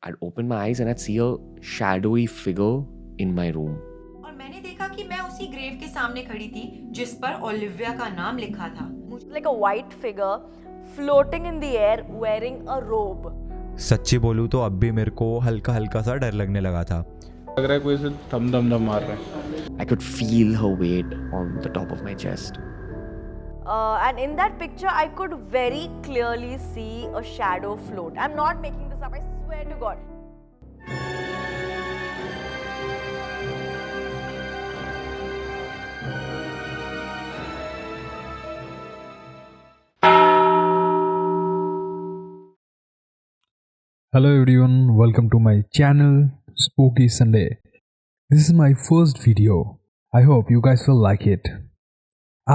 I'd open my eyes and I'd see a shadowy figure in my room. और मैंने देखा कि मैं उसी ग्रेव के सामने खड़ी थी जिस पर ओलिविया का नाम लिखा था। Like a white figure floating in the air wearing a robe. सच्ची बोलूँ तो अब भी मेरे को हल्का हल्का सा डर लगने लगा था। लग रहा है कोई से थम थम थम मार रहा है। I could feel her weight on the top of my chest. And in that picture, I could very clearly see a shadow float. I'm not making this up, I swear to God. Hello everyone, welcome to my channel Spooky Sunday. This is my first video. I hope you guys will like it.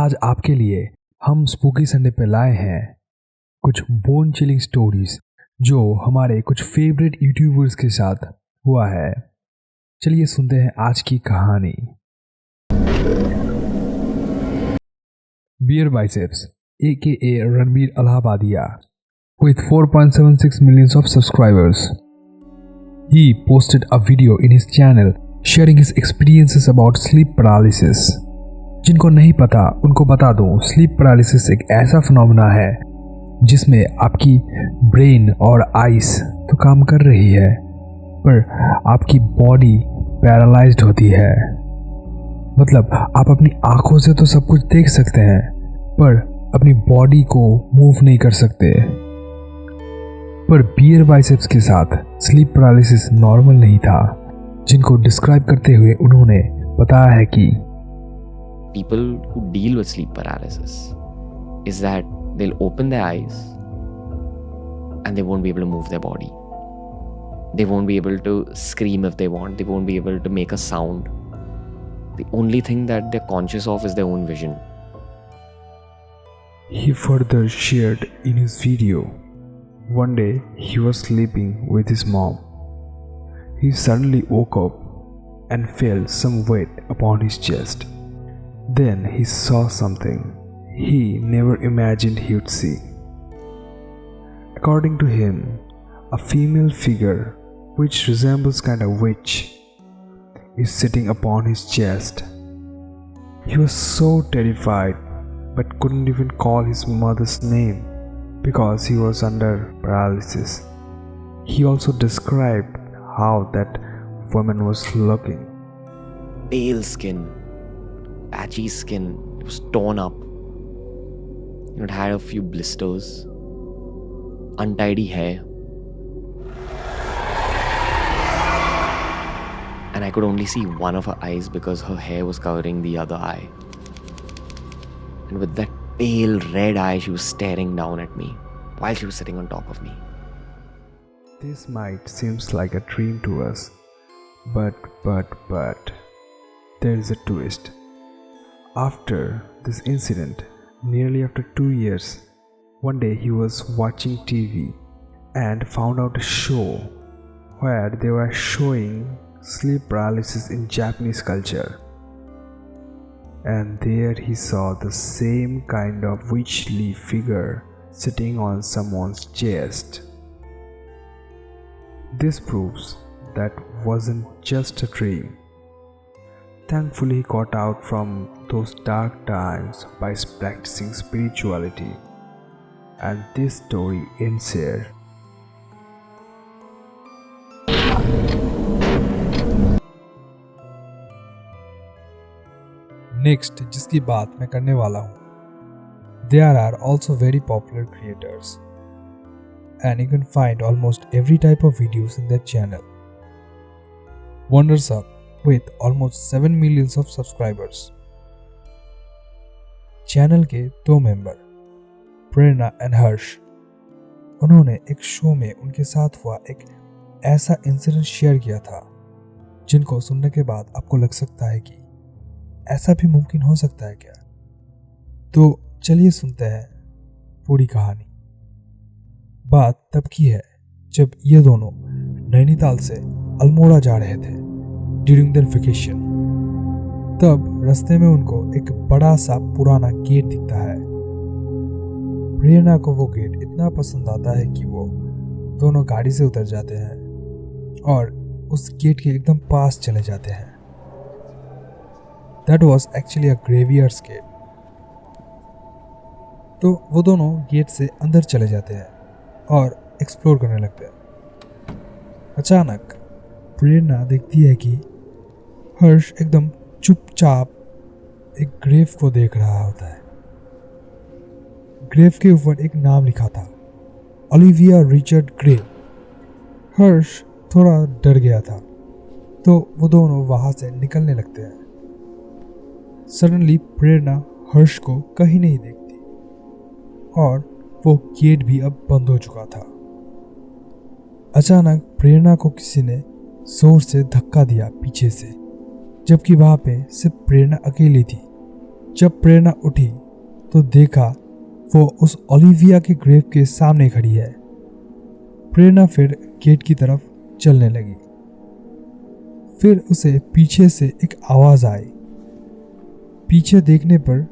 आज आपके लिए हम spooky Sunday पे लाए हैं कुछ bone chilling stories जो हमारे कुछ फेवरेट यूट्यूबर्स के साथ हुआ है। चलिए सुनते हैं आज की कहानी। Beer biceps AKA Ranbir Allahbadia with 4.76 million of subscribers. He posted a video in his channel sharing his experiences about sleep paralysis. जिनको नहीं पता उनको बता दूं, स्लीप पैरालिसिस एक ऐसा फिनोमेना है जिसमें आपकी ब्रेन और आइज तो काम कर रही है पर आपकी बॉडी पैरालाइज्ड होती है। मतलब आप अपनी आंखों से तो सब कुछ देख सकते हैं पर अपनी बॉडी को मूव नहीं कर सकते। पर बियर बाइसेप्स के साथ स्लीप पैरालिसिस नॉर्मल नहीं था, जिनको डिस्क्राइब करते हुए उन्होंने बताया है कि People who deal with sleep paralysis is that they'll open their eyes and they won't be able to move their body. They won't be able to scream if they want. They won't be able to make a sound. The only thing that they're conscious of is their own vision. he further shared in his video. One day he was sleeping with his mom. He suddenly woke up and felt some weight upon his chest. Then he saw something he never imagined he would see. According to him, a female figure which resembles kind of witch is sitting upon his chest. He was so terrified but couldn't even call his mother's name because he was under paralysis. He also described how that woman was looking. Pale skin, patchy skin, it was torn up. It had a few blisters, untidy hair. And I could only see one of her eyes because her hair was covering the other eye. And with that pale red eye, she was staring down at me while she was sitting on top of me. This might seems like a dream to us, but there is a twist. After this incident, nearly after 2 years, one day he was watching TV and found out a show where they were showing sleep paralysis in Japanese culture. And there he saw the same kind of witchly figure sitting on someone's chest. This proves that wasn't just a dream. Thankfully, he got out from those dark times by practicing spirituality. And this story ends here. Next जिसकी बात मैं करने वाला हूँ, there are also very popular creators and you can find almost every type of videos in their channel. Wonders Up with almost 7 millions of subscribers. Channel के 2 member Prerna and हर्ष, उन्होंने एक show में उनके साथ हुआ एक ऐसा इंसिडेंट शेयर किया था जिनको सुनने के बाद आपको लग सकता है कि ऐसा भी मुमकिन हो सकता है क्या। तो चलिए सुनते हैं पूरी कहानी। बात तब की है जब ये दोनों नैनीताल से अल्मोड़ा जा रहे थे ड्यूरिंग देयर वेकेशन। तब रास्ते में उनको एक बड़ा सा पुराना गेट दिखता है। प्रेरणा को वो गेट इतना पसंद आता है कि वो दोनों गाड़ी से उतर जाते हैं और उस गेट के एकदम पास चले जाते हैं। That was actually a graveyards gate. तो वो दोनों गेट से अंदर चले जाते हैं और एक्सप्लोर करने लगते हैं। अचानक प्रेरणा देखती है कि हर्ष एकदम चुपचाप एक ग्रेव को देख रहा होता है। ग्रेव के ऊपर एक नाम लिखा था, ओलिविया रिचर्ड ग्रे। हर्ष थोड़ा डर गया था, तो वो दोनों वहां से निकलने लगते हैं। सडनली प्रेरणा हर्ष को कहीं नहीं देखती और वो गेट भी अब बंद हो चुका था। अचानक प्रेरणा को किसी ने जोर से धक्का दिया पीछे से, जबकि वहां पे सिर्फ प्रेरणा अकेली थी। जब प्रेरणा उठी तो देखा वो उस ओलिविया के ग्रेव के सामने खड़ी है। प्रेरणा फिर गेट की तरफ चलने लगी। फिर उसे पीछे से एक आवाज आई। पीछे देखने पर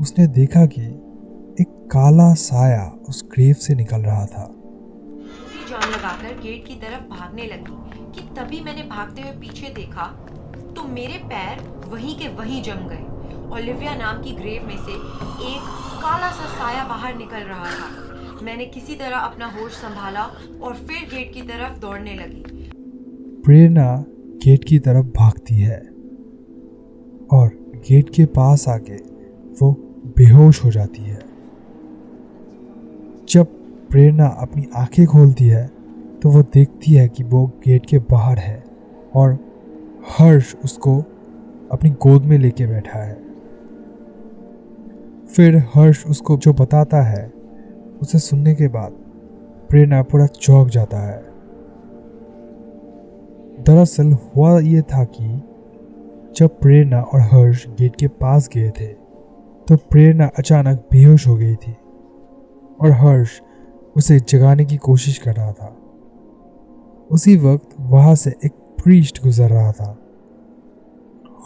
उसने देखा कि एक काला साया उस ग्रेव से निकल रहा था। पूरी जान लगाकर गेट की तरफ भागने लगी कि तभी मैंने भागते हुए पीछे देखा तो मेरे पैर वहीं के वहीं जम गए। ओलिविया नाम की ग्रेव में से एक काला सा साया बाहर निकल रहा था। मैंने किसी तरह अपना होश संभाला और फिर गेट की तरफ दौड़ने लगी। प्रेरणा गेट की तरफ भागती है और गेट के पास आके वो बेहोश हो जाती है। जब प्रेरणा अपनी आंखें खोलती है तो वो देखती है कि वो गेट के बाहर है और हर्ष उसको अपनी गोद में लेके बैठा है। फिर हर्ष उसको जो बताता है उसे सुनने के बाद प्रेरणा पूरा चौंक जाता है। दरअसल हुआ ये था कि जब प्रेरणा और हर्ष गेट के पास गए थे तो प्रेरणा अचानक बेहोश हो गई थी और हर्ष उसे जगाने की कोशिश कर रहा था। उसी वक्त वहां से एक प्रीस्ट गुजर रहा था।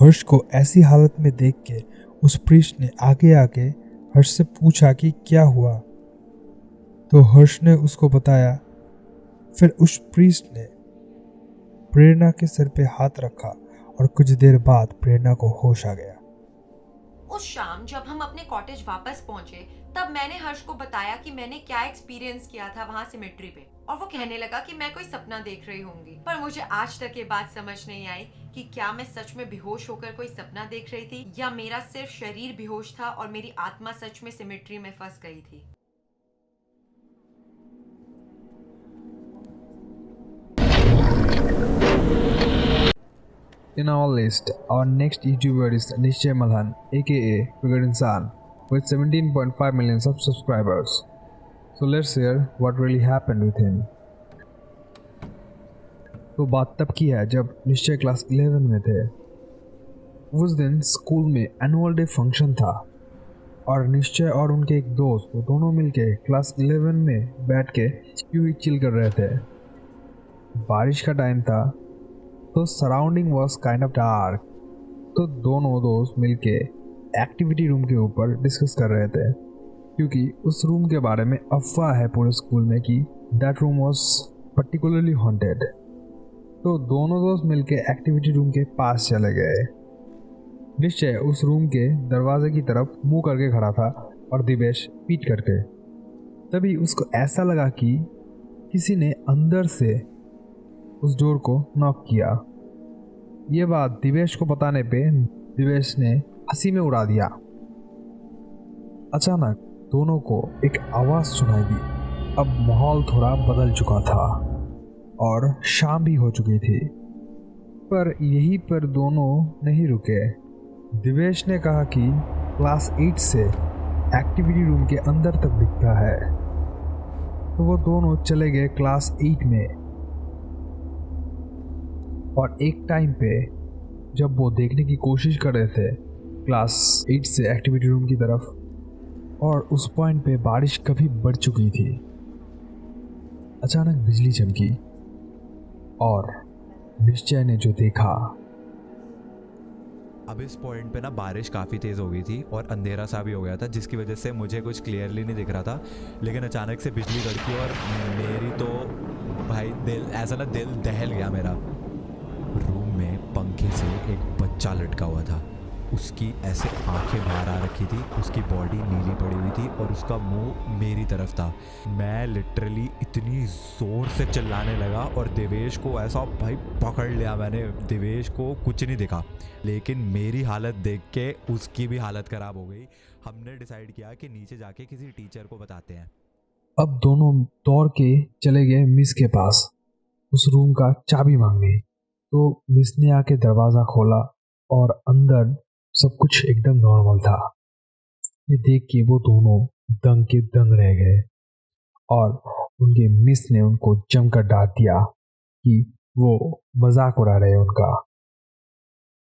हर्ष को ऐसी हालत में देख के उस प्रीस्ट ने आगे आके हर्ष से पूछा कि क्या हुआ, तो हर्ष ने उसको बताया। फिर उस प्रीस्ट ने प्रेरणा के सिर पे हाथ रखा और कुछ देर बाद प्रेरणा को होश आ गया। उस शाम जब हम अपने कॉटेज वापस पहुंचे तब मैंने हर्ष को बताया कि मैंने क्या एक्सपीरियंस किया था वहां सिमेट्री पे, और वो कहने लगा कि मैं कोई सपना देख रही होंगी। पर मुझे आज तक ये बात समझ नहीं आई कि क्या मैं सच में बेहोश होकर कोई सपना देख रही थी या मेरा सिर्फ शरीर बेहोश था और मेरी आत्मा सच में सिमेट्री में फंस गई थी। In our list, our next YouTuber is Nishchay Malhan, aka Figured Insan, with 17.5 million subscribers. So let's hear what really happened with him. तो बात तब की है जब निश्चय क्लास 11 में थे। उस दिन स्कूल में एनुअल डे फंक्शन था और निश्चय और उनके एक दोस्त दोनों मिलके क्लास 11 में बैठ के यूं ही चिल कर रहे थे। बारिश का टाइम था तो surrounding was kind of dark, तो दोनों दोस्त मिलके एक्टिविटी रूम के ऊपर डिस्कस कर रहे थे, क्योंकि उस रूम के बारे में अफवाह है पूरे स्कूल में कि that room was particularly haunted. तो दोनों दोस्त मिलके एक्टिविटी रूम के पास चले गए। निश्चय उस रूम के दरवाजे की तरफ मुंह करके खड़ा था और दिवेश पीठ करके। तभी उसको ऐसा लगा कि किसी ने अंदर से उस डोर को नॉक किया। ये बात दिवेश को बताने पे दिवेश ने हंसी में उड़ा दिया। अचानक दोनों को एक आवाज सुनाई दी। अब माहौल थोड़ा बदल चुका था और शाम भी हो चुकी थी, पर यहीं पर दोनों नहीं रुके। दिवेश ने कहा कि क्लास 8 से एक्टिविटी रूम के अंदर तक दिखता है, तो वो दोनों चले गए क्लास 8 में। और एक टाइम पे जब वो देखने की कोशिश कर रहे थे क्लास 8 से एक्टिविटी रूम की तरफ, और उस पॉइंट पे बारिश काफ़ी बढ़ चुकी थी, अचानक बिजली चमकी और निश्चय ने जो देखा। अब इस पॉइंट पे ना बारिश काफ़ी तेज़ हो गई थी और अंधेरा सा भी हो गया था, जिसकी वजह से मुझे कुछ क्लियरली नहीं दिख रहा था। लेकिन अचानक से बिजली कड़की और मेरी तो भाई दिल ऐसा ना दिल दहल गया मेरा। रूम में पंखे से एक बच्चा लटका हुआ था, उसकी ऐसे आंखें बाहर आ रखी थी, उसकी बॉडी नीली पड़ी हुई थी और उसका मुंह मेरी तरफ था। मैं लिटरली इतनी ज़ोर से चिल्लाने लगा और देवेश को ऐसा भाई पकड़ लिया मैंने। देवेश को कुछ नहीं दिखा, लेकिन मेरी हालत देख के उसकी भी हालत ख़राब हो गई। हमने डिसाइड किया कि नीचे जाके किसी टीचर को बताते हैं। अब दोनों दौड़ के चले गए मिस के पास उस रूम का चाबी मांगने। तो मिस ने आके दरवाज़ा खोला और अंदर सब कुछ एकदम नॉर्मल था। ये देख के वो दोनों दंग के दंग रह गए और उनके मिस ने उनको जमकर डांट दिया कि वो मजाक उड़ा रहे हैं उनका।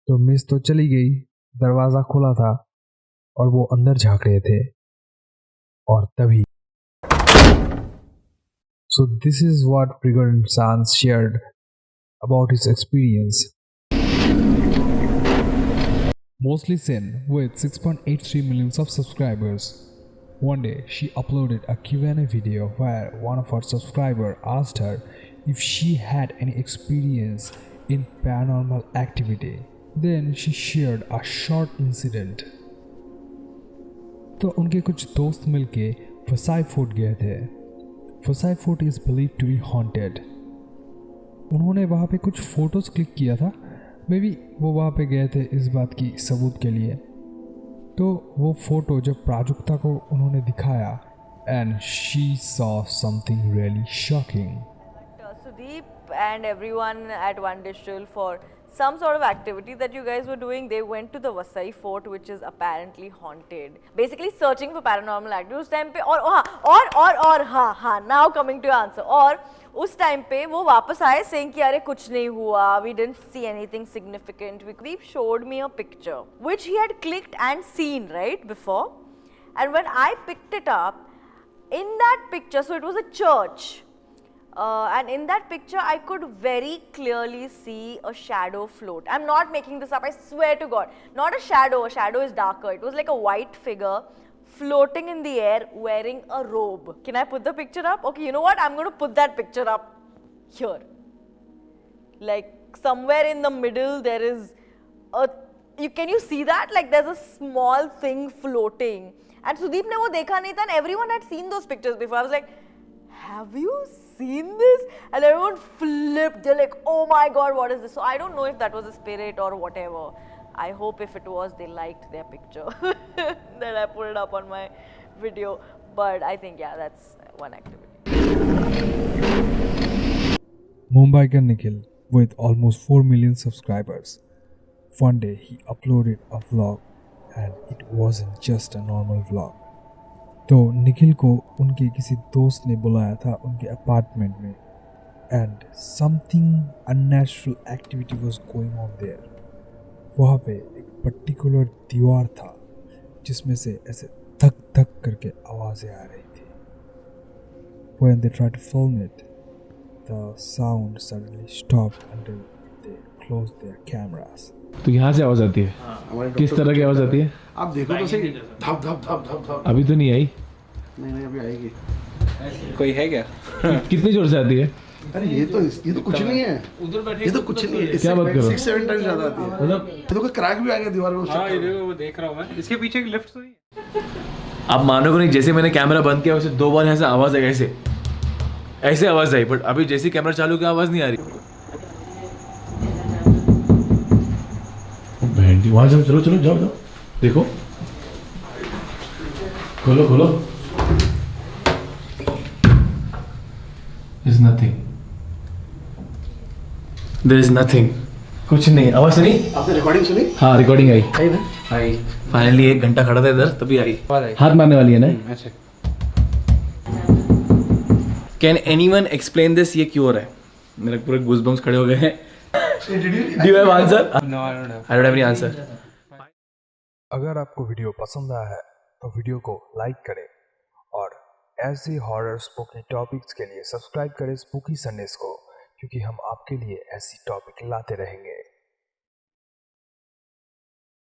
तो मिस तो चली गई, दरवाज़ा खुला था और वो अंदर झांक रहे थे और तभी So this is what Prigorn Sans shared about his experience. Mostly Sin with 6.83 million of subscribers. One day she uploaded a Q&A video where one of her subscribers asked her if she had any experience in paranormal activity. Then she shared a short incident. तो उनके कुछ दोस्त मिलके फसाई fort गए थे। फसाई fort is believe to be haunted. उन्होंने वहाँ पे कुछ फोटोज क्लिक किया था, मे बी वो वहाँ पे गए थे इस बात की सबूत के लिए। तो वो फोटो जब प्राजुक्ता को उन्होंने दिखाया and she saw something really shocking. Sudeep and everyone at One Digital for some sort of activity that you guys were doing. They went to the Vasai Fort, which is apparently haunted. Basically searching for paranormal activity. उस time पे और हाँ now coming to your answer. और उस time पे वो वापस आए saying कि अरे कुछ नहीं हुआ, we didn't see anything significant. Sudeep showed me a picture which he had clicked and seen right before, and when I picked it up, in that picture, so it was a church. And in that picture, I could very clearly see a shadow float. I'm not making this up, I swear to God. Not a shadow is darker. It was like a white figure floating in the air wearing a robe. Can I put the picture up? Okay, you know what? I'm going to put that picture up here. Like somewhere in the middle, there is a. Can you see that? Like there's a small thing floating. And Sudeep ne wo dekha nahi tha, and everyone had seen those pictures before. I was like, have you seen this? And everyone flipped. They're like, oh my God, what is this? So I don't know if that was a spirit or whatever. I hope if it was, they liked their picture. Then I put it up on my video. But I think, yeah, that's one activity. Mumbaikar Nikhil, with almost 4 million subscribers. One day he uploaded a vlog and it wasn't just a normal vlog. तो निखिल को उनके किसी दोस्त ने बुलाया था उनके apartment में and something unnatural activity was going on their. वहाँ पे एक पर्टिकुलर दीवार था जिसमें से ऐसे धक धक करके आवाज़ें आ रही थी। When they tried to film it, the sound suddenly stopped until they closed their cameras. तो यहाँ से आवाज़ आती है? किस तरह की आवाज़ आती है? आप देखो तो सही, धप धप धप धप धप। अभी तो नहीं आई। नहीं अभी आएगी। कोई है क्या? कितनी जोर से आती है? अरे ये तो कुछ नहीं है, उधर बैठे ये तो कुछ नहीं है। क्या बात कर रहे हो? 6-7 टाइम्स ज़्यादा आती है। मतलब ये तो कोई क्रैक भी आ गया दीवार में। हाँ ये देखो, वो देख रहा हूँ मैं। इसके पीछे एक लिफ्ट तो नहीं है। आप मानोगे नहीं, जैसे मैंने कैमरा बंद किया वैसे 2 बार यहाँ से आवाज़ आई, ऐसे आवाज़ आई, बट अभी जैसे कैमरा चालू किया आवाज़ नहीं आ रही। वहाँ जाओ, चलो चलो जाओ जाओ, देखो, खोलो खोलो। There's nothing. There is nothing. कुछ नहीं, आवाज़ सुनी? आपने रिकॉर्डिंग सुनी? हाँ रिकॉर्डिंग आई। आई ना? आई। फाइनली 1 घंटा खड़ा था इधर तभी आई। हाथ मारने वाली है ना? ऐसे। Can anyone explain this? ये क्यों हो रहा है? मेरे पूरे गूज़बम्स खड़े हो गए हैं। Do you have answer? No, I don't have any answer. अगर आपको वीडियो पसंद आया है तो वीडियो को लाइक करें और ऐसे हॉरर स्पूकी टॉपिक्स के लिए सब्सक्राइब करें स्पूकी संडेज को, क्योंकि हम आपके लिए ऐसी टॉपिक लाते रहेंगे।